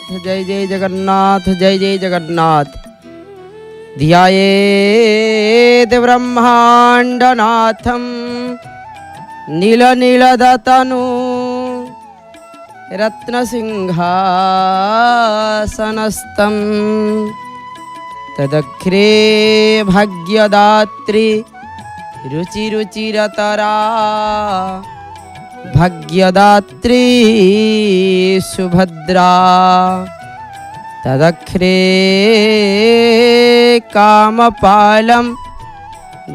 जय जय जगन्नाथ जय जय जगन्नाथ। ध्यायेत् ब्रह्माण्डनाथं नीलनीलदतनु रत्नसिंहासनस्थं तदग्रे भाग्यदात्री रुचिरुचिरतरा भाग्यदात्री सुभद्रा तदग्रे कामपालं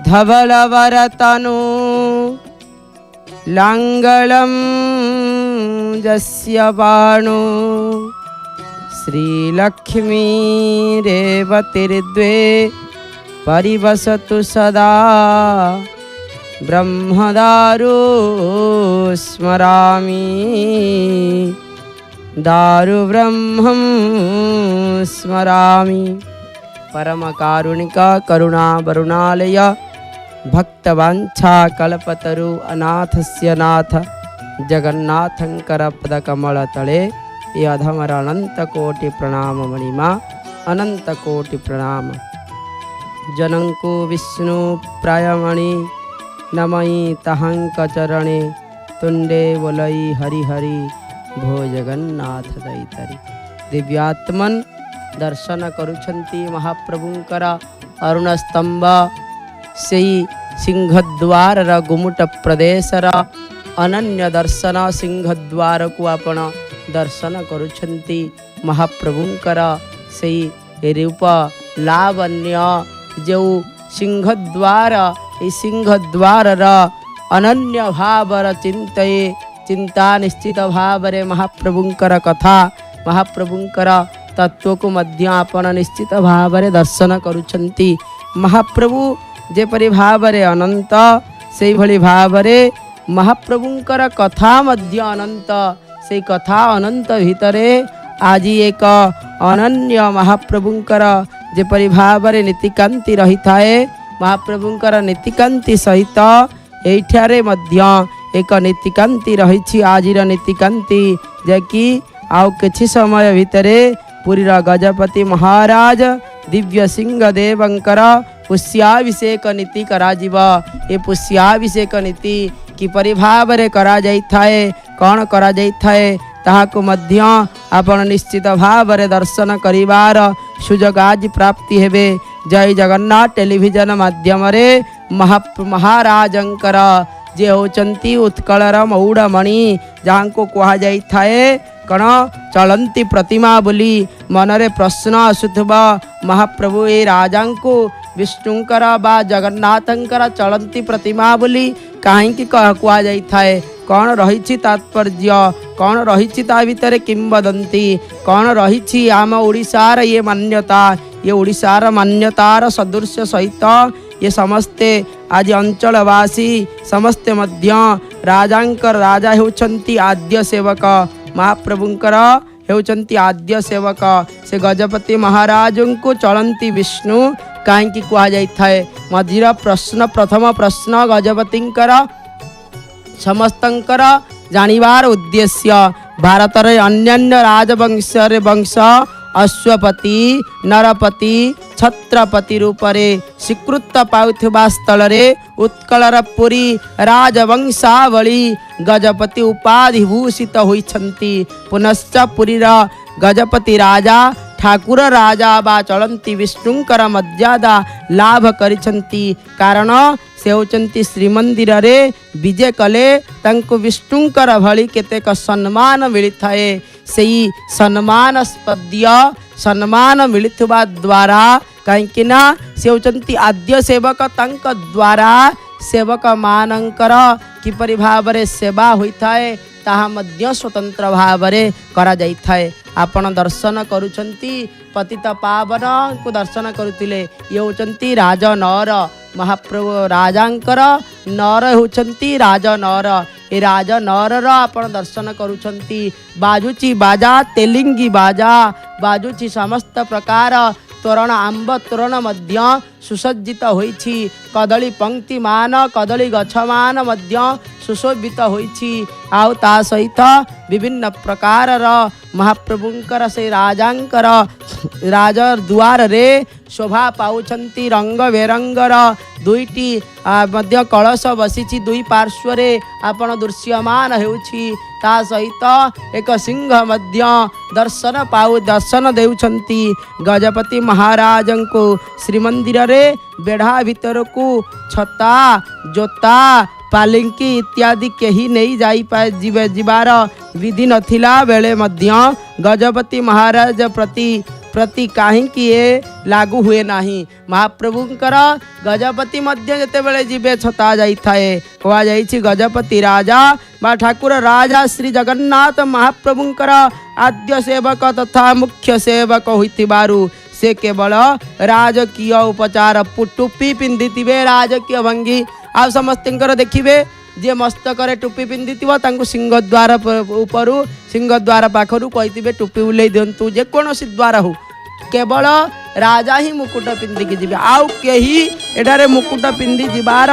धवलवरतनु लाङ्गलं जस्य बाणो श्रीलक्ष्मी रेवतीर्द्वे परिवसतु सदा ब्रह्मदारु स्मरामि दारु ब्रह्मं स्मरामि। परम कारुणिक करुणा वरुणालय भक्तवांछा कल्पतरु अनाथस्य नाथ जगन्नाथंकर पदकमल तले ये अधमर अनंत कोटि प्रणाम मणिमा अनंत कोटि प्रणाम। जनंको विष्णु प्रायमणि नमई तहंक चरणे तुंडे बोलई हरि हरि भो जगन्नाथ दैतरी। दिव्यात्मन दर्शन करुछंती महाप्रभुंकर अरुण स्तंभ से सिंहद्वार गुमुट प्रदेशर अनन्य दर्शन सिंहद्वार को आपण दर्शन करुछंती महाप्रभुंकर से रूप लावण्य जो सिंहद्वार सिंहद्वार अनन्य भावर चिंतये चिंता निश्चित भावरे महाप्रभुंकर कथा महाप्रभुंकर तत्व को मध्य आपण निश्चित भावरे दर्शन करुछंती। महाप्रभु जेपरि भावरे अनंत से भली भावरे महाप्रभुंकर कथा मध्य अनंत से कथा अनंत भितरे आज एक अनन्य महाप्रभुंकर जेपरि भावरे नीतिकांति रही थाए महाप्रभुंकर नीतिकांति सहित एठारे मध्य एक नीतिकांति रही। आजिर नीतिकांति जैकि आउ किछि समय भितरे पुरीर गजपति महाराज दिव्य सिंह देवंकर पुष्याभिषेक नीति कराजिब। ए पुष्याभिषेक नीति किपरि भावरे करा जाइथाए कौन करा जाइथाए ताहाको मध्य आपण निश्चित भावरे दर्शन करिवार सुजोग आज प्राप्ति हेबे। जय जगन्नाथ टेलीविजन माध्यम रे महाराजंकर जे होचंती उत्कलर मौड़मणि जहाँ को कहा जाई थाए कण चलंती प्रतिमा बोली मनरे प्रश्न आसुथबा महाप्रभु ए राजा को विष्णुंकर बा जगन्नाथंकर चलंती प्रतिमा बोली कहीं कहा जाई थाए कौन रही तात्पर्य कौन रही ता भितर किंवदंती कौन रही आम ओडिशार ये मान्यता ये ओडिशार मान्यतार सदृश सहित ये समस्ते आज अंचलवासी समस्ते मध्य राजांकर राजा होचंती आद्य सेवक महाप्रभुंकर होचंती आद्य सेवक से गजपति महाराज को चलंती विष्णु कहीं कहा जाई थाए। मझीर प्रश्न प्रथम प्रश्न गजपतिंकर समस्तंकर जानिबार उद्देश्य भारत रे अन्यान्य राजवंश वंश अश्वपति नरपति छत्रपति रूपरे स्वीकृत पाउथिबा स्थल रे उत्कलर पुरी राजवंशावली गजपति उपाधि भूषित होइछंती। पुनश्च पुरीर गजपति राजा ठाकुर राजा बा चलंती विष्णुंकर मर्यादा लाभ करिछंती कारण से होचंती श्रीमंदिर रे विजय कले तांको विष्णुंकर भली केतेक सम्मान मिलिथाए। सेई सम्मानस्पद्य सम्मान मिलिथबा द्वारा कहीं ना से होचंती आद्य सेवक तांक द्वारा सेवक मानंकर किपरि भावरे सेवा होइथाए ताहा मध्य स्वतंत्र भावरे करा जाइथाए। आपण दर्शन करुछंती पतित पावन को दर्शन करुतिले ये होचंती राज नर महाप्रभु राजांकर नर होचंती राज नर ए राज नर आपण दर्शन करुछंती। बाजुची बाजा तेलिंगी बाजा बाजुची समस्त प्रकार तोरण आंब तोरण मध्य सुसज्जित होइछि कदली पंक्ति मान कदली गछ मान मध्य सुशोभित होइछि आउ ता सहित विभिन्न प्रकार महाप्रभुंकर से राजांकर राज दुआर रे शोभा पाउछंती रंग बेरंगर दुईटी मध्य कलश बसिछि दुई पार्श्व रे आपण दृश्यमान हेउछि ता सहित एक सिंह मध्य दर्शन देउछंती गजपति महाराज को श्रीमंदिर रे बेढ़ा भीतर को छता जोता पालिंकी इत्यादि कहीं नहीं जाई पाए जीवार विधि नथिला बेले मध्य गजपति महाराज प्रति कहीं लागू हुए नहीं महाप्रभुंकर गजपति मध्य जेतेबेले जीवे छता जाई थाए कहा जाइछि गजपति राजा बा ठाकुर राजा श्री जगन्नाथ महाप्रभुंकर आद्य सेवक तथा मुख्य सेवक होइथिबारु से केवल राजकीय उपचार टोपी पिंधिथिबे राजकीय भंगी आ समस्तंकर देखिबे जे मस्तक टोपी पिंधिथिबो तांको सिंहद्वार उपरु सिंहद्वार पाखरु कहिथिबे टोपी उल्लै दियंतु जे कोनोसी द्वार हो केवल राजा ही मुकुट पिंधिकी जीवे आउ केही एठारे मुकुट पिंधि जीवार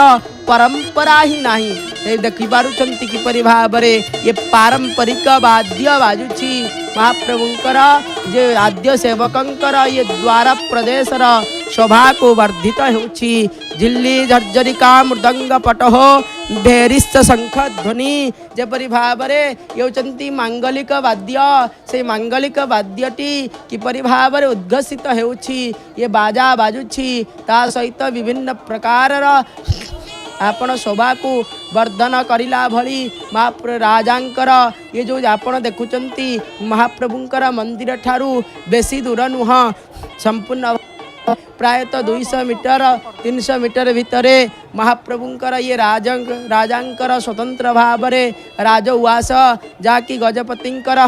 परंपरा ही नाही ए देखि पारुछंती किपरि भाबरे ये पारंपरिक वाद्य बाजुछि महाप्रभुंकर जे आद्य सेवकंकर ये द्वार प्रदेशर शोभा को वर्धित होछि झिल्ली झर्झरिका मृदंग पटहो भेरिश्च शंख ध्वनि जेपरि भाबरे हेउचंती मांगलिक वाद्य से मांगलिक वाद्यटी किपरि भाबरे उद्घोषित हेउछि ये बाजा बाजुछि ता सहित विभिन्न प्रकारर आपण शोभा को वर्धन करिला भली राजांकर ये जो आपण देखुचंती महाप्रभुंकर मंदिर ठारू बेसी दूर नुह संपूर्ण प्रायतः 200 मीटर 300 मीटर भितरे महाप्रभुंकर ये राजांकर स्वतंत्र भावरे राज उवास जाकि गजपतिंकर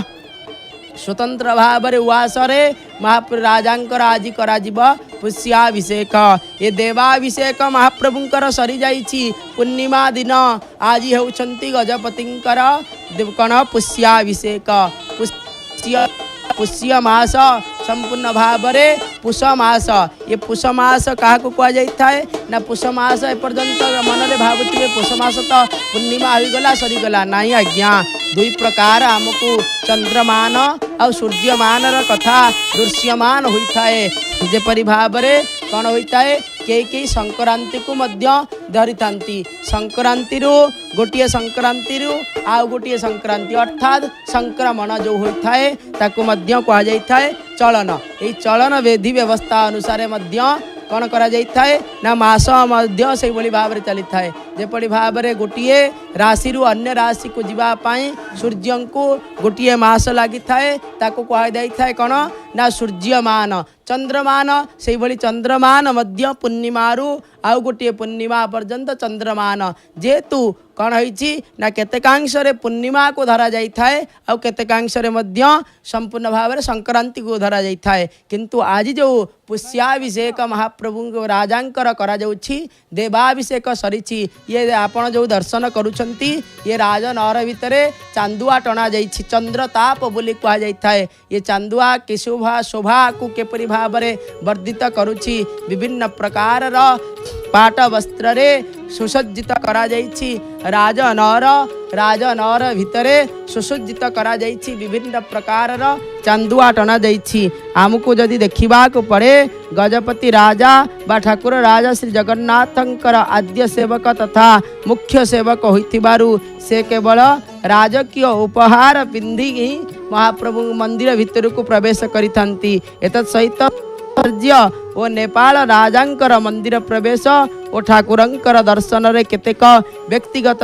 स्वतंत्र भावरे उवासरे महाराजांकर आज कराजिब पुष्याभिषेक ये देवाभिषेक महाप्रभुंकर सरी जाइछि पूर्णिमा दिन आज हेउछंती गजपतिंकर कण पुष्याभिषेक पुष्य मास संपूर्ण भावरे पुष मास ये पुष मास क्या कह जाए ना पुष मास एपर्यंत मन भावुए पुष मास तो पूर्णिमा होगला सरीगला नाई आज्ञा दुई प्रकार आमको चंद्रमान और सूर्यमान कथा दृश्यमान होता है जेपरी भावरे कौन होता है कई संक्रांति को मध्य धरी था संक्रांति गोटे संक्रांति आउ गोटे संक्रांति अर्थात संक्रमण जो होता है ताकू मध्य कह जाए चलन ये चलन विधि व्यवस्था अनुसार मध्य कौन करा जाए ना मास मध्य से भाव में चली थाए जेपरी भाव में गोटे राशि अन्य राशि को जीवाई सूर्य को गोटे मास लगी थाए ताको कह जाए कौन ना सूर्यमान चंद्रमान से भली चंद्रमान मध्य पूर्णिमारू आउ गोटे पूर्णिमा पर्यंत चंद्रमान जेतु कौन होइछि ना केतेकांश रे पूर्णिमा को धरा जाई थाए आउ केतेकांश रे मध्य संपूर्ण भाव में संक्रांति को धरा जाई थाए किंतु आज जो पुष्याभिषेक महाप्रभु राजांकर करा जाउछि देवाभिषेक सरीछि ये आपण जो दर्शन करूछंती ये राजनगर भितरे चांदुआ टना जाइछि चंद्रताप बोली कहा जाई थाए ये चांदुआ कि शोभा को केपरि भाव में वर्धित करुछि विभिन्न प्रकार पाट वस्त्र रे सुसज्जित करा जाइछि राजनगर भितरे सुसज्जित करा जाइछि विभिन्न प्रकार चांदुआ टना जाइछि आमको जदि देखा पड़े गजपति राजा बा ठाकुर राजा श्री जगन्नाथंकर आद्य सेवक तथा मुख्य सेवक होइथिबारु से केवल राजकीय उपहार पिंधि महाप्रभु मंदिर भितर को प्रवेश करिथांती एतत् सहित ओ नेपाल राजांकर मंदिर प्रवेश और ठाकुरंकर दर्शन रे केतेक व्यक्तिगत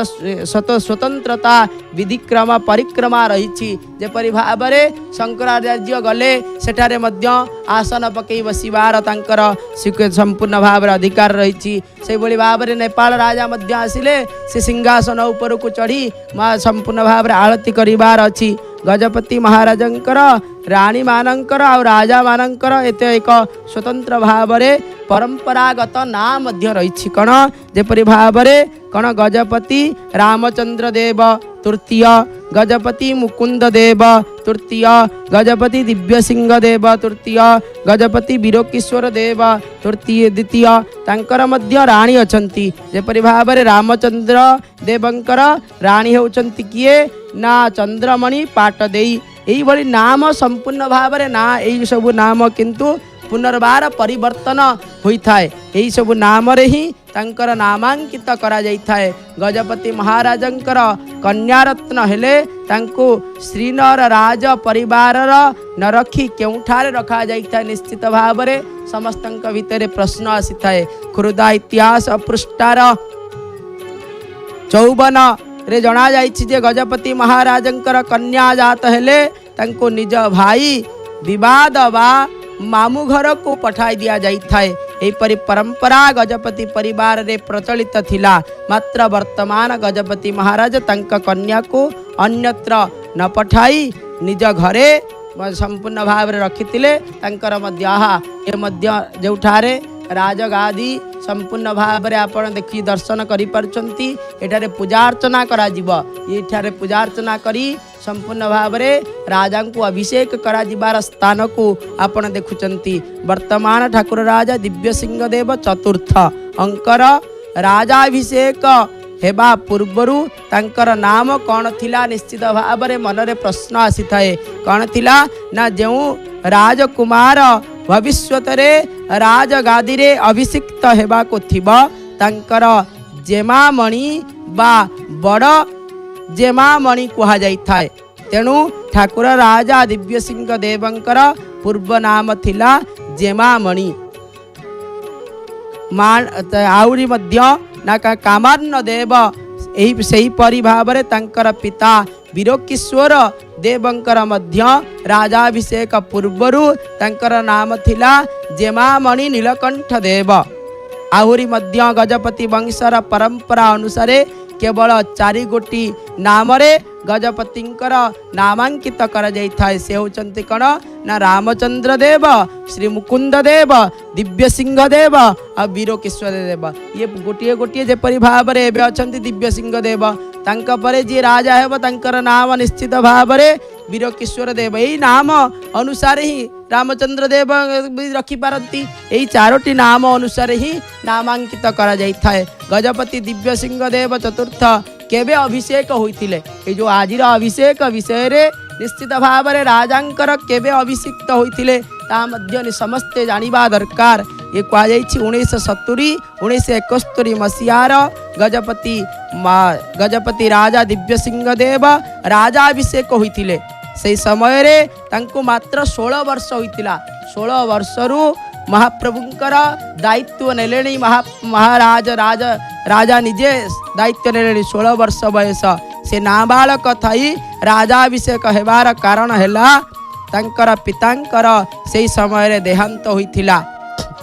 स्वतंत्रता विधिक्रम परिक्रमा रही जेपरी भाव में शंकराचार्य गले सेठारे मध्य आसन पकई बसिबार तांकर संपूर्ण भाव में अधिकार रही से भाव में नेपाल राजा मध्य आसिले से सिंहासन ऊपर को चढ़ी संपूर्ण भाव में आरती करिबार अछि गजपति महाराजंकर राणी मानंकर आ राजा मानंकर एते एक स्वतंत्र भाव में परंपरागत नाम मध्य रही कण जेपरि भाव में कण गजपति रामचंद्र देव तृतीय, गजपति मुकुंद देव तृतीय, गजपति दिव्यसिंह देव तृतीय, गजपति वीरकिशोर देव तृतीय द्वितीय तांकर मध्य राणी अछंती जेपरि भाव में रामचंद्र देवंकर राणी होउचंती किए ना चंद्रमणि पाटदेई यही भली नाम संपूर्ण भाव में ना यही सब नाम किंतु पुनर्बार परिवर्तन होता है यही सब नाम रे ही तांकर नामांकित करा जाइथाए। गजपति महाराजंकर कन्यारत्न हेले तांको श्रीनर राज परिवार न रखी केउठारे रखा जाइथाए निश्चित भाव में समस्तंक भितर प्रश्न आसी थाए। खुर्दा इतिहास पृष्ठार 54 रे जना जाइछि जे गजपति महाराजंकर कन्या जात हेले तांको निज भाई विवाद बा मामू घर को पठाई दिया जाइथाए। एपरि परंपरा गजपति परिवार रे प्रचलित थिला मात्र वर्तमान गजपति महाराज तांक कन्या को अन्यत्र न पठाई निज घरे संपूर्ण भाव में रखिथिले। तांकर मध्य जोठारे राजगादी संपूर्ण भाव में आपण देखि दर्शन करि परछंती एठारे पूजा अर्चना करा जिवो एठारे पूजा अर्चना करी संपूर्ण भाव में राजा को अभिषेक करा जिबार स्थान को आपण देखुचंती। वर्तमान ठाकुर राजा दिव्यसिंह देव चतुर्थ अंकर राजाभिषेक हेबा पूर्वरु तांकर नाम कौन थिला निश्चित भाव में मनरे प्रश्न आसी थाए। कौन थिला ना जो राजकुमार भविष्यत रे राजगादी रे अभिषिक्त हेबा को थिबा तांकर जेमामणि बा बड़ जेमामणि कहा जाई थाए। तेणु ठाकुर राजा दिव्यसिंह देवंकर पूर्व नाम थिला जेमामणि। आउरी मध्य ना कामार्ण देव एही सही परि भाव में तांकर पिता वीरकिशोर देवंकर मध्य राजाभिषेक पूर्वरु तांकर नाम थिला जेमामणि नीलकंठ देव। आहुरी मध्य गजपति वंशर परंपरा अनुसार केवल 4 गोटी नाम रे गजपतिंकर नामांकित करा जाइथाए। से होचंती कण ना रामचंद्र देव, श्री मुकुंद देव, दिव्यसिंह देव आ वीरकिशोर देव। ये गोटे गोटे जेपरि भाव में एबे अछंती दिव्यसिंह देव तांका परे जे राजा हेब तांकर नाम निश्चित भाव में वीरकिशोर देव। यही नाम अनुसार ही रामचंद्र देव भी रखी पारती। यही 4टी नाम अनुसार ही नामांकित करा जाइथाए। गजपति दिव्यसिंह देव चतुर्थ केबे अभिषेक होइथिले ए जो आजिर अभिषेक विषय रे निश्चित भाव में राजांकर केबे अभिषिक्त होइथिले ता मध्य समस्ते जानिबा दरकार। ये कह 1970 1971 मसीहार गजपति राजा दिव्यसिंह देव राजाभिषेक होइथिले। से समय रे तांको मात्र 16 वर्ष होइतिला। 16 वर्षरु महाप्रभुंकर दायित्व नेलेणी महाराज राजा निजे दायित्व नेलेणी। 16 वर्ष बयस से नाबालक थई राजाभिषेक हेबार कारण हेला तांकर पितांकर से समय रे देहांत होइथिला।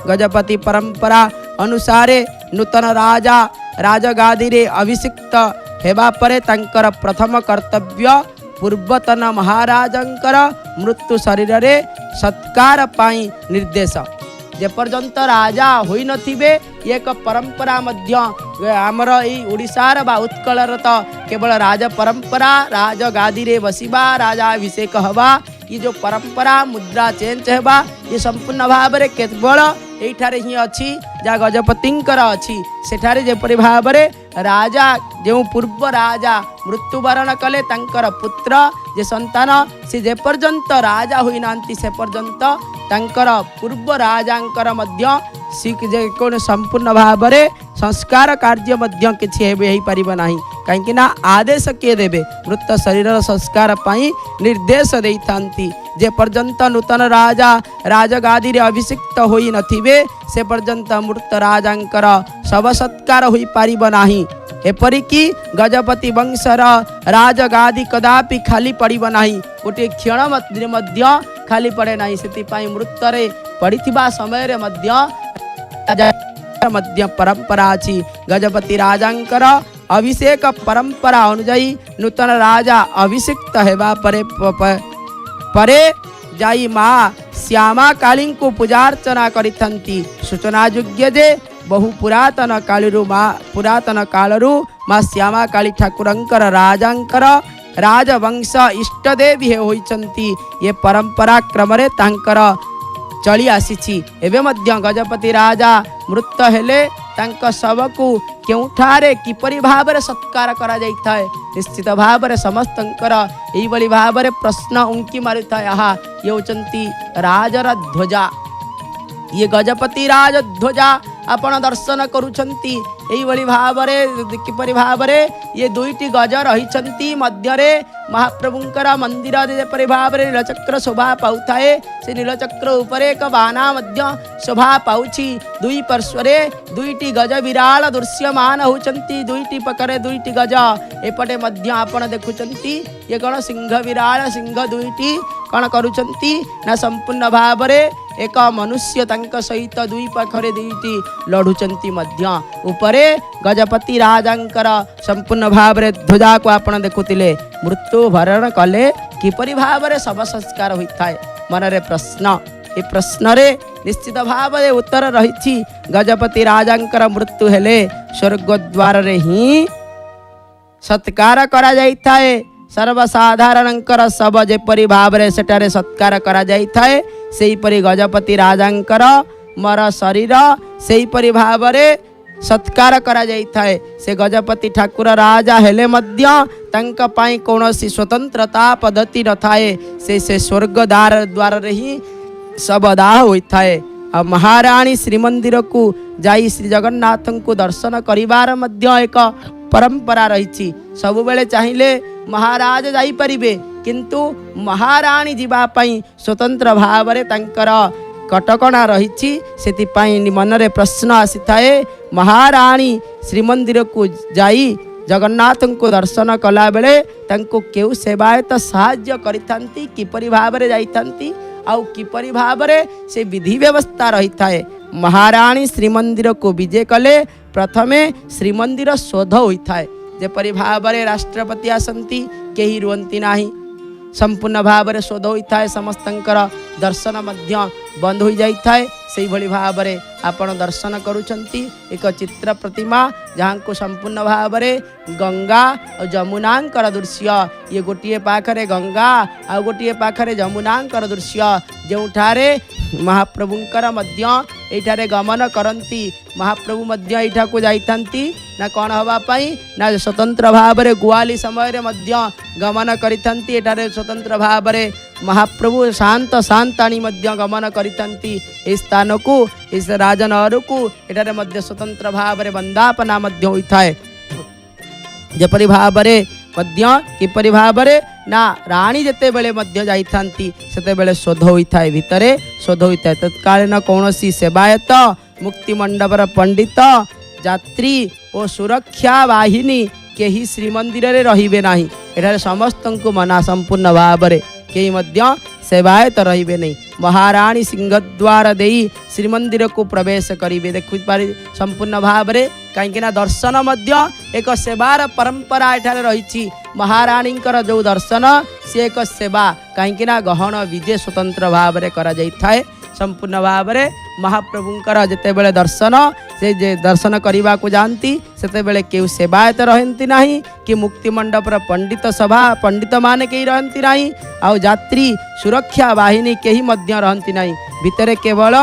गजपति परंपरा अनुसार नूतन राजा राजगादी रे अभिषिक्त हेबा परे तांकर प्रथम कर्तव्य पूर्वतन महाराजंकर मृत्यु शरीर रे सत्कार पाई निर्देश। जेपर्यंत राजा होई नथिबे एक परंपरा मध्य आमर ई ओडिशार बा उत्कलर तो केवल राज परंपरा राजगादी रे बसिबा राजाभिषेक हवा ये जो परंपरा मुद्रा चेंज हेबा ये संपूर्ण भाव में केवल एठारे ही अच्छी जा गजपतिंकर अच्छी सेठारे जेपरि भाव में राजा जो पूर्व राजा मृत्युवरण कले तांकर पुत्र जे संतान से जेपर्यंत राजा होई नांती से पर्यंत तांकर पूर्व राजांकर मध्य सिख जे कोन संपूर्ण भाव में संस्कार कार्य मध्य किछि हेबे परिबा नाही। कहीं ना आदेश किए देवे मृत शरीर संस्कार पाई निर्देश देइथांती। जे पर्यंत नूतन राजा राजगादी रे अभिषिक्त होई नथिबे से पर्यंत मृत राजांकर शव सत्कार होई पारिब नाही। एपरिकी गजपति वंशर राजगादी कदापि खाली पड़िब नाही। गोटे क्षण मध्य खाली पड़े नाही। सेतिपाई मृतरे पड़िथिबा समय रे मध्य परंपरा अछि। गजपति राजांकर अभिषेक परंपरा अनुजाई नूतन राजा अभिषिक्त हेबा परे जाई माँ श्यामा काली को पूजार्चना करिथंती। सूचना योग्य जे बहु पुरातन कालरू माँ श्यामा काली ठाकुरंकर राजांकर राजवंश इष्टदेवी होइचंती। ये परंपरा क्रम तांकर चली आसीछि। एबे मध्य गजपति राजा मृत हेले तांक शवकु केउठारे किपरि भाबरे सत्कार करा जाइथाय निश्चित भाबरे समस्तंकर एई बली भाबरे प्रश्न उंकी मारिथाय। आहा ये होचंती राजर ध्वजा। ये गजपति राज ध्वजा आपण दर्शन करुछंती। एई बली भाबरे किपरि भाबरे ये दुईटी गज रहिछंती मध्यरे महाप्रभुंकर मंदिर जेपरि भाबरे नीलचक्र शोभा पाउथाए से नीलचक्र उपरे एक बाना मध्य शोभा पाउछि। दुई पार्श्वरे दुईटी गज विराल दृश्यमान होचंती। दुईटी पकरे दुईटी गज एपटे मध्य आपण देखुचंती। ये कौन सिंह विराल सिंह दुईटी कौन करुचंती ना संपूर्ण भावरे एक मनुष्य तांक सहित दुई पाखरे दुईटी लढुचंती। मध्य उपरे गजपति राजांकर संपूर्ण भावरे ध्वजा को आपण देखुतिले। मृत्यु भरण कले किपरि भावरे शव संस्कार होइथाय मनरे प्रश्न। ए प्रश्न रे निश्चित भावरे उत्तर रहिछि। गजपति राजांकर मृत्यु हेले स्वर्ग द्वार रे ही सत्कार करा जाइथाय। सर्वसाधारणंकर शव जेपरि भावरे सेटारे सत्कार करा जाइथाय सेहीपरि गजपति राजांकर मर शरीर सेहीपरि भावरे सत्कार करा जाइथाय। से गजपति ठाकुर राजा हेले मध्य तांक पाई कौनसी स्वतंत्रता पद्धति न थाए। से स्वर्ग द्वार रे ही शवदाह होइथाय। आ महारानी श्रीमंदिर को जाई श्री जगन्नाथ को दर्शन करिवार मध्य एक परंपरा रही। सब बेले चाहिए महाराज जाई परिबे किंतु महारानी जीवा पई स्वतंत्र भावरे तांकर कटकणा रही। से मनरे प्रश्न आसी थाए महारानी श्रीमंदिर को जाई जगन्नाथ को दर्शन कला बेले तांको केउ सेवायत साहाय्य करिथांती किपरि भावरे जाइथांती आउ किपरि भावरे से विधि व्यवस्था रही थाए। महारानी श्रीमंदिर को विजय कले प्रथमे श्रीमंदिर शोध होइथाय। जेपरि भावरे राष्ट्रपति आसंती केही रुहंती नाही संपूर्ण भावरे शोध होइथाय। समस्तंकर दर्शन मध्य बंद हो जाइथाय। सेही भली भावरे आपण दर्शन करुछंती एक चित्र प्रतिमा जहाँ को संपूर्ण भावरे गंगा और जमुनांकर दृश्य। ये गोटे पाखरे गंगा आ गोटे पाखरे जमुनांकर दृश्य जोठारे महाप्रभुंकर मध्य एठारे गमन करंती। महाप्रभु मध्य एठा को जाइथांती ना कौन हवा पाई ना स्वतंत्र भावरे गुआली समय रे मध्य गमन करिथांती। एठारे स्वतंत्र भावरे महाप्रभु शांत शांताणी मध्य गमन करिथांती। इस स्थान को इस राजनगर को एठारे मध्य स्वतंत्र भावरे वंदापना मध्य होइथाय। जेपरि भावरे मध्य किपरि भावरे ना रानी जेते बेले मध्य जाइथांती सेते बेले शोध होइथाय। भितरे शोध होइथाय। तत्कालीन कौनसी सेवायत मुक्ति मंडपर पंडित यात्री और सुरक्षा बाहिनी केही श्रीमंदिर रे रहिबे नाही। एठारे समस्त को मना संपूर्ण भावरे केही मध्य सेवायत रहिबे नहीं। महारानी सिंहद्वार देई श्रीमंदिर को प्रवेश करिवे। देखु पारि संपूर्ण भावरे कहीं दर्शन मध्य एक सेवार परंपरा एठारे रही। महारानींकर जो दर्शन से एक सेवा कहीं गहन विधि स्वतंत्र भावरे करा जाइथाय। संपूर्ण भावरे महाप्रभुंकर जेतेबेले दर्शन से जे दर्शन करने को जानती सेतेबेले केउ सेवायत रहती नहीं कि मुक्ति मंडपर पंडित सभा पंडित माने कहीं रहती नहीं आउ यात्री सुरक्षा बाहिनी कहीं मध्य रहती नहीं। भितरे केवल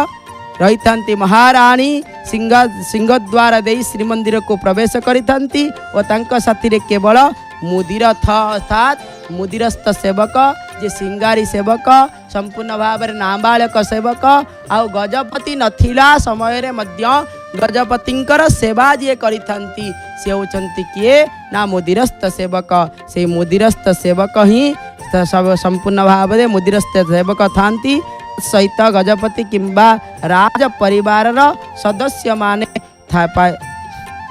रही था महारानी सिंहद्वार दे श्रीमंदिर को प्रवेश करिथांती और तांका साथी रे केवल मुदिरथ अर्थात मुदिरस्थ सेवक जे सिंगारी सेवक संपूर्ण भाव नाबालक सेवक आउ गजपति नथिला समय रे मध्य गजपतिंकर सेवा जी करिथांती से होचंती किए ना मुदिरस्थ सेवक। से मुदिरस्थ सेवक ही सब संपूर्ण भाव में मुदिरस्थ सेवक थांती सहित गजपति किंबा राज परिवार सदस्य माने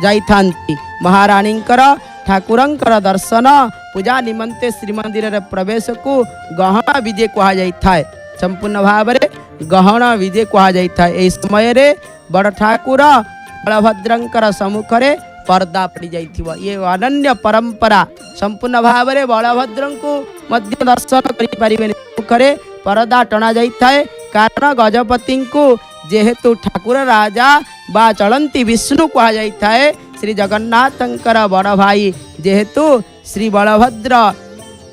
जाइथांती। महारानींकर ठाकुरंकर दर्शन पूजा निमंते श्रीमंदिर रे प्रवेश को गहना विजय कहा जाइथाय। संपूर्ण भाव में गहना विजय कहा जाइथाय। एई समय रे बड़ ठाकुर बलभद्रंकर सम्मुख रे पर्दा पड़ जाइथिबो। ये अनन्य परंपरा संपूर्ण भाव में बलभद्र को मध्य दर्शन करें मुखरे परदा टना जाए कारण गजपति को जेहेतु ठाकुर राजा बा चलंती विष्णु कह जाए श्री जगन्नाथंकर बड़ भाई जेहेतु श्री बलभद्र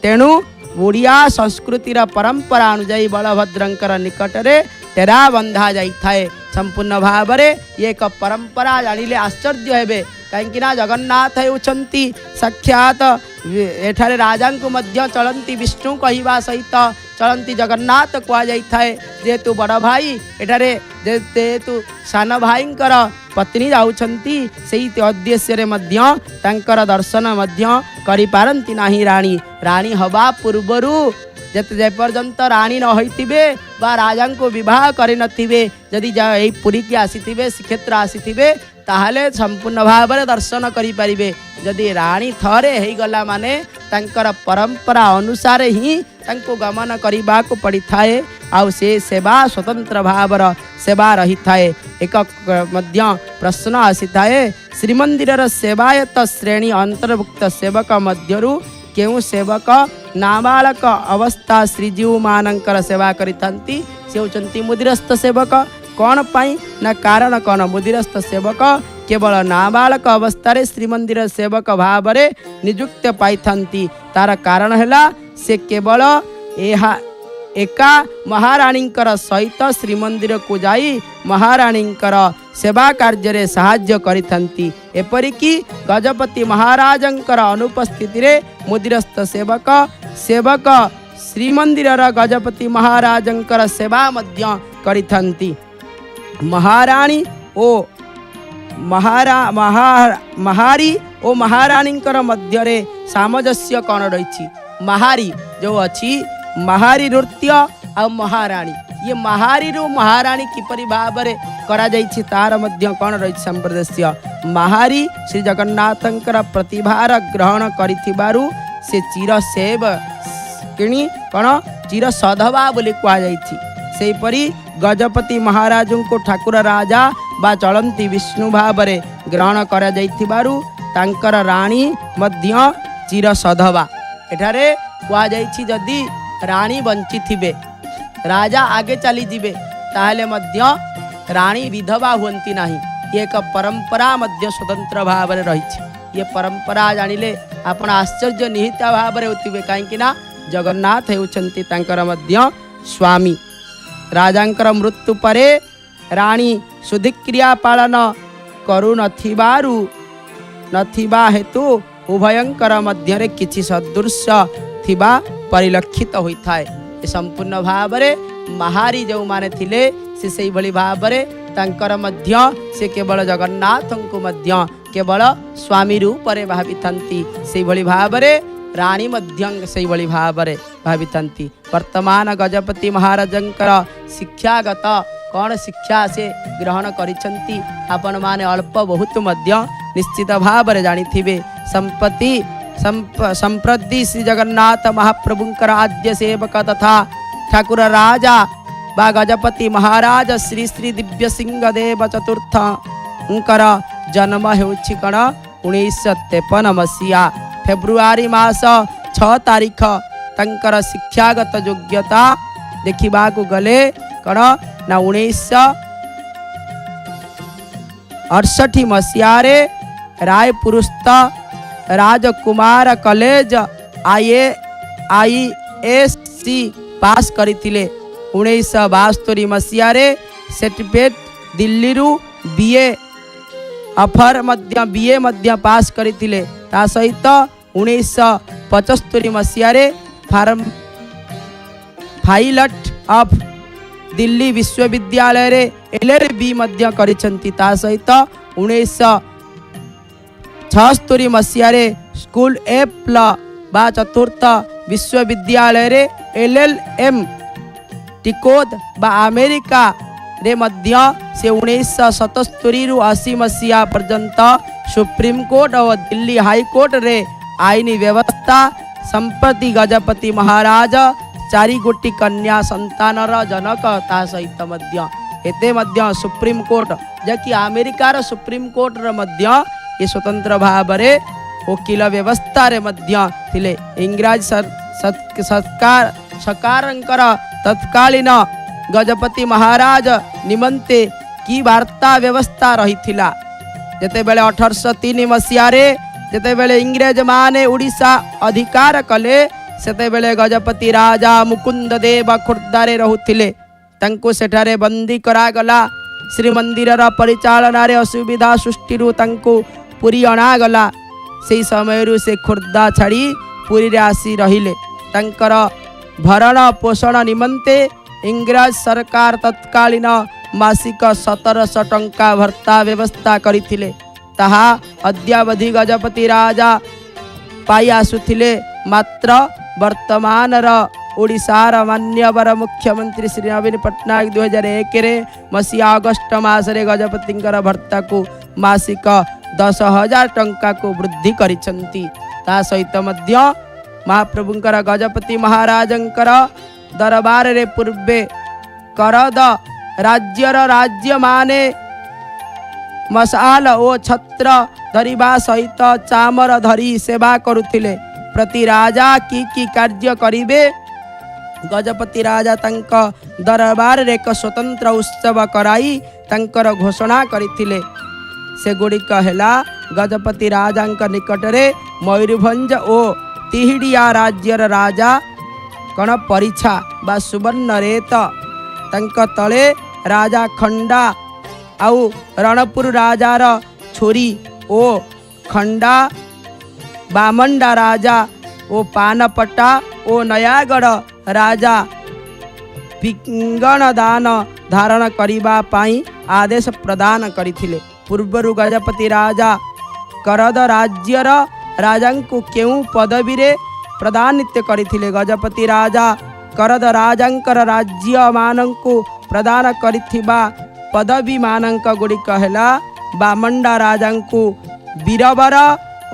तेणु ओडिया संस्कृतिर परंपरा अनुजाई बलभद्रंकर निकटरे टेरा बंधा जाए संपूर्ण भाव में एक परंपरा जानिले आश्चर्य हेबे कहीं जगन्नाथ होती साक्षात एठारे राजा को मध्य चलंती विष्णु कहवा सहित चलंती जगन्नाथ कहुए जेहेतु बड़ भाई एठारे जेहेतु सान भाईंकर पत्नी जाउछंती सेही उद्देश्य मध्य तांकर दर्शन मध्य करि पारंती नाही। रानी हवा पूर्वरु जे पर्यंत रानी न होइतिबे बा राजा को विवाह करि नथिबे जदि एई पुरी की आसीथिबे श्रीक्षेत्र आसीथिबे ताहले संपूर्ण भाव में दर्शन करें। जदि रानी थरे हो गला माने तांकर परंपरा अनुसार ही तांको गमन करने को पड़ी थाए आउ से सेवा स्वतंत्र भावर सेवा रही थाए। एक मध्य प्रश्न आसी थाए श्रीमंदिर सेवायत श्रेणी अंतर्भुक्त सेवक मध्यरु केउ सेवक नाबालक अवस्था श्रीजीव मानकर सेवा करिथंती से होचंती मुदिरस्थ सेवक कौन पाई ना कारण कौन मुदिरस्थ सेवक केवल नाबालक अवस्था श्रीमंदिर सेवक भाव में नियुक्त पाई तार कारण है से केवल एका महाराणींकर सहित श्रीमंदिर को जाई महाराणींकर सेवा कार्य साहाय्य करिथंती। एपरिकी गजपति महाराजंकर अनुपस्थिति रे मुदिरस्थ सेवक श्रीमंदिर गजपति महाराजंकर सेवा मध्य करिथंती। महाराणी ओ महारी ओ महाराणींकर मध्य सामंजस्य कौन रही महारी जो अच्छी महारी नृत्य आ महाराणी ये महारी रू महाराणी किपरि भाव में करा जाइछि तार मध्य कौन रही सामंजस्य। महारी श्री जगन्नाथंकर प्रतिभार ग्रहण करिथिबारु से चिर सेव किणी कौन चिर सधवा बोली कह जाइछि। सेपरी गजपति महाराज को ठाकुर राजा बा चलंती विष्णु भाव में ग्रहण करा जाइथिबारु तांकर राणी मध्य चिर सधवा। एठारे कह जाइछि जदि राणी बंची थिबे राजा आगे चली जिबे ताहले मध्य राणी विधवा हुंती नाही। ये एक परंपरा मध्य स्वतंत्र भाव में रही। ये परंपरा जानिले आपण आश्चर्य निहित भाव में होतिबे कहीं जगन्नाथ होउछंती तांकर मध्य स्वामी। राजांकर मृत्यु परे राणी शुद्धिक्रिया पालन करू नथिबा हेतु उभयंकर मध्य किछि सदृश्य थिबा परिलक्षित होता है। ये संपूर्ण भाव में महारी जो माने थिले से सही भली भाव में तांकर मध्य से केवल जगन्नाथ को मध्य केवल स्वामी रूप में भाविथंती से भली भाव में रानी मध्य से भली भाव में भाविथंती। वर्तमान गजपति महाराजंकर शिक्षागत कौन शिक्षा से ग्रहण करिसंती आपण माने अल्प बहुत मध्य निश्चित भाव में जानिथिबे। संप्रति श्री जगन्नाथ महाप्रभुंकर आद्य सेवक तथा ठाकुर राजा बा गजपति महाराज श्री श्री दिव्य सिंह देव चतुर्थ उनकर जन्म होछि कण 1953 मसीहा फेब्रुआरी मास 6 तारीख तंकर शिक्षागत योग्यता देखा गले कण ना 1968 मसीह रायपुरस्थ राजकुमार कॉलेज IASC पास करथिले। 1972 मसीह सर्टिफिकेट दिल्ली रु BA मध्य पास करथिले। ता सहित 1975 मसीह पायलट ऑफ दिल्ली विश्वविद्यालय रे LLB मध्य करिसंती। ता सहित 1976 मसीह स्कूल एप्ल बा चतुर्थ विश्वविद्यालय रे LLM टिकोद बा अमेरिका रे मध्य से 1977 रु 80 मसीहा पर्यंत सुप्रीम कोर्ट और दिल्ली हाई कोर्ट रे आईनी व्यवस्था संप्रति गजपति महाराज 4 गोटी कन्या संतानर जनक ता सहित मध्य एते मध्य सुप्रीम कोर्ट जकि अमेरिकार सुप्रीम कोर्ट रे मध्य ये स्वतंत्र भाव में वकील व्यवस्था रे मध्य थिले। इंग्राज सरकारंकर तत्कालीन गजपति महाराज निमंते की वार्ता व्यवस्था रही थिला। जेते बेले 1803 मसीह जेते बेले इंग्रेज माने उड़ीसा अधिकार कले सेते बेले गजपति राजा मुकुंद देव खुर्दारे रहुथिले। तांको सेठारे बंदी करागला। श्रीमंदिर परिचालन असुविधा सृष्टि तांको पुरी अणागला। से समय से खुर्दा छाड़ी पुरी रे आसी रहिले। तांकर भरण पोषण निमंते इंग्रज सरकार तत्कालीन मासिक 1700 टंका भत्ता व्यवस्था करिथिले। ताहा अद्यावधि गजपति राजा पाई आसुथिले। मात्र वर्तमान ओडिशार मान्यवर मुख्यमंत्री श्री नवीन पट्टनायक 2001 मसीहा अगस्ट मासरे गजपतिंकर भत्ता को मासिक 10,000 टंका को वृद्धि करिसंती। ता सहित मध्य महाप्रभुंकर गजपति महाराजंकर दरबार रे पूर्वे करद राज्य माने मशाल ओ छत्र धरिबा सहित चामर धरी सेवा करुथिले। प्रति राजा की कार्य करिवे गजपति राजा तंक दरबार रे एक स्वतंत्र उत्सव कराई तंकर घोषणा करिथिले। से गुड़िक हेला गजपति राजांक निकटरे मयूरभंज ओ तिहिडिया राज्यर राजा कण परिछा बा सुवर्णरेत तंक तले राजा खंडा आउ रणपुर राजार छोरी ओ खंडा बामंडा राजा ओ पानपटा ओ नयागढ़ राजा पिंगण दान धारण करिबा पाई आदेश प्रदान करिथिले। पूर्वरु गजपति राजा करद राज्यर राजांकु केउ पदवी रे प्रदानित करिथिले। गजपति राजा करद राजांकर राज्य मानंकु प्रदान करिथिबा पदवी मानंक गुड़िक हेला बामंडा राजांकु बीरबर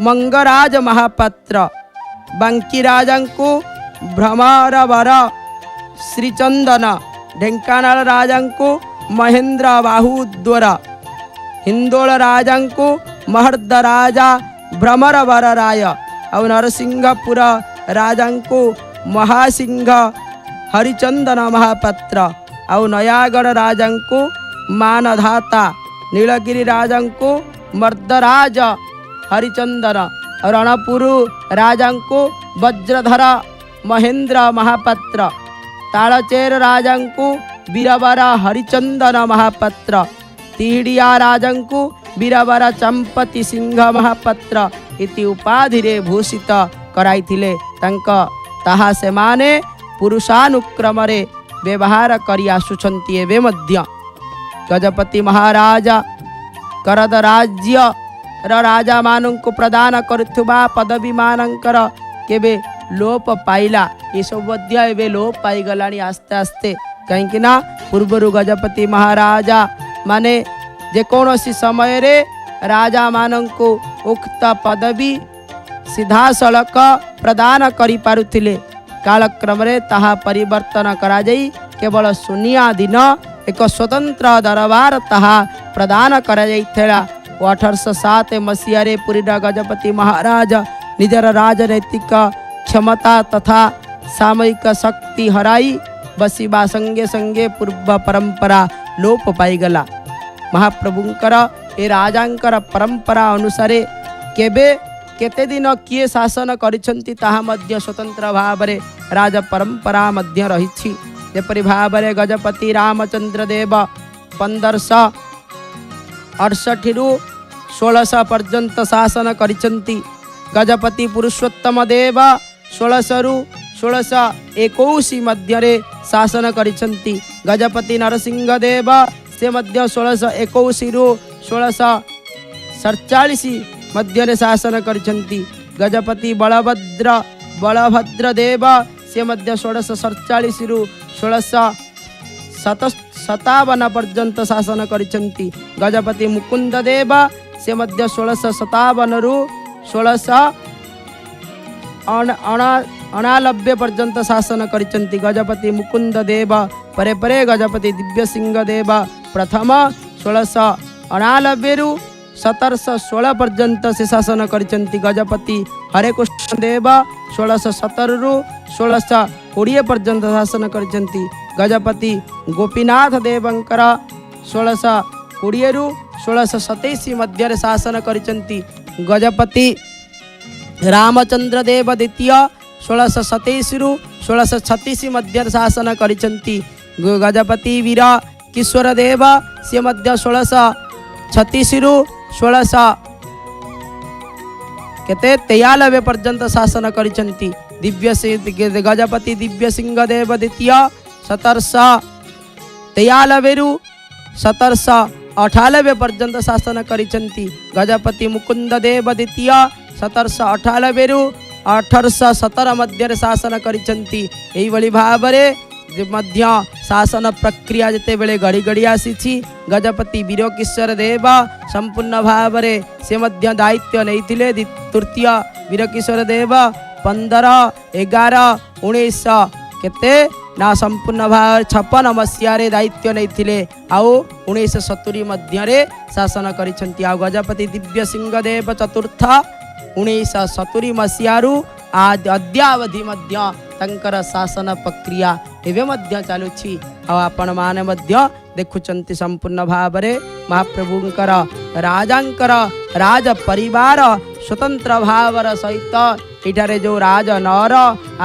मंगराज महापात्र, बांकी राजांकु भ्रमरवर श्रीचंदन, ढेंकानाल राजांकु महेंद्र बाहुद्वर, हिंदोल राजांकु महर्द राजा भ्रमरवर राय और नरसिंहपुर राजांकु महासिंह हरिचंदन महापात्र और नयागढ़ राजांकु मानधाता, नीलगिरी राजांकु मर्दराज हरिचंदन और रणपुर राजांकु वज्रधर महेंद्र महापात्र, तालचेर राजांकु बीरबर हरिचंदन महापात्र, तिहिडिया राजांकु बीरबर चंपति सिंह महापात्र इति उपाधि रे भूषित कराइथिले। तंक ताहा से माने पुरुषानुक्रम रे व्यवहार करि आसुछंती। एवं मध्य गजपति महाराजा करद राज्य राजा मानंकु प्रदान करुथुबा पदवी मानंकर केबे लोप पाइला। ये सब मध्य एवं लोप पाई गलानी आस्ते आस्ते। कहीं ना पूर्वरु गजपति महाराजा माने जेकोसी समय रे राजा मानंकु उक्त पदवी सीधा सड़क प्रदान करि पारुथिले। कालक्रम रे ताहा परिवर्तन करा जाई केवल सुनिया दिन एक स्वतंत्र दरबार ताहा प्रदान करा जाइथिला। 1807 मसीह रे पुरीरा गजपति महाराज निजर राजनैतिक क्षमता तथा सामयिक शक्ति हराई बसीबा संगे संगे पूर्व परंपरा लोप पाईगला। महाप्रभुंकर ए राजांकर परंपरा अनुसारे केबे केते दिन किए शासन करिसंती ताहा मध्य स्वतंत्र भाव रे राज परंपरा मध्य रहिछि। जेपरि भाव रे गजपति रामचंद्र देव 1568 रु 1600 पर्यंत शासन करिसंती। गजपति पुरुषोत्तम देव 1600 रु 1621 मध्य रे शासन करिसंती। गजपति नरसिंह देव से मध्य 1621 रु 1647 मध्य रे शासन करिसंती। गजपति बलभद्र देव से मध्य 1647 रु 1657 पर्यंत शासन करिसंती। गजपति मुकुंद देव से मध्य 1657 रु 1699 पर्यंत शासन करिसंती। गजपति मुकुंद देव परे परे गजपति दिव्य सिंह देव प्रथम 1699 रु 1716 पर्यंत से शासन करिसेंती गजपति हरे कृष्ण देव 1617 रु 1620 पर्यंत शासन करिसेंती गजपति गोपीनाथ देवंकर 1620 रु 1627 मध्य शासन करिसेंती गजपति रामचंद्र देव द्वितीय 1627 रु 1636 मध्य शासन करिसेंती गजपति वीर किशोर देव से मध्य 1636 रु 1693 पर्यंत शासन करिसेंती दिव्य गजपति दिव्य सिंह देव द्वितीय 1793 रु 1798 पर्यंत शासन करिसेंती गजपति मुकुंद देव द्वितीय 1798 रु 1817 मध्य शासन करिसेंती एही भली भाबरे मध्य शासन प्रक्रिया जिते बेले गड़ी गड़ी आसी गजपति वीर किशोर देव संपूर्ण भावरे से मध्य दायित्व नहीं तृतीय वीर किशोर देव 15 11 1900 केते ना संपूर्ण भाव 56 मसीह दायित्व नहीं आउ 1970 मध्य शासन करिसेंती आ गजपति दिव्य सिंह देव चतुर्थ 1970 मसीह आज अद्यावधि मध्य तंकर शासन प्रक्रिया एवं मध्य चलुछि आपण माने मध्य देखुचंती संपूर्ण भावरे महाप्रभुंकर राजांकर राज परिवार स्वतंत्र भावर सहित इठारे जो राज नर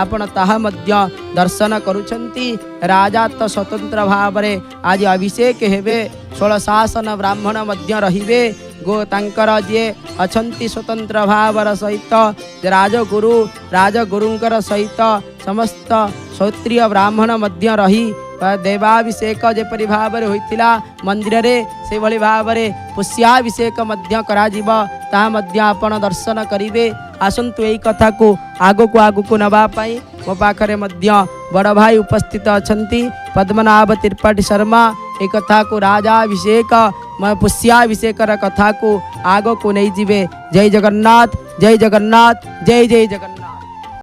आपण ताहा मध्य दर्शन करुछंती राजा तो स्वतंत्र भावरे आज अभिषेक हेबे 16 शासन ब्राह्मण मध्य रहिबे गो तांकर जे अछंती स्वतंत्र भावर सहित राजगुरुंकर सहित समस्त क्षत्रिय ब्राह्मण मध्य रही देवाभिषेक जेपरि भावरे होइतिला मंदिर रे से भली भावरे पुष्याभिषेक मध्य कराजिब ता मध्य आपण दर्शन करिवे आसंतु एई कथा को आगो को नबा पाई मो पाखरे मध्य बड़ भाई उपस्थित अछंती पद्मनाभ त्रिपाठी शर्मा एक कथा को राजाभिषेक पुष्याभिषेक कथा को आगो को नहीं जीवे। जय जगन्नाथ जय जगन्नाथ जय जय जगन्नाथ।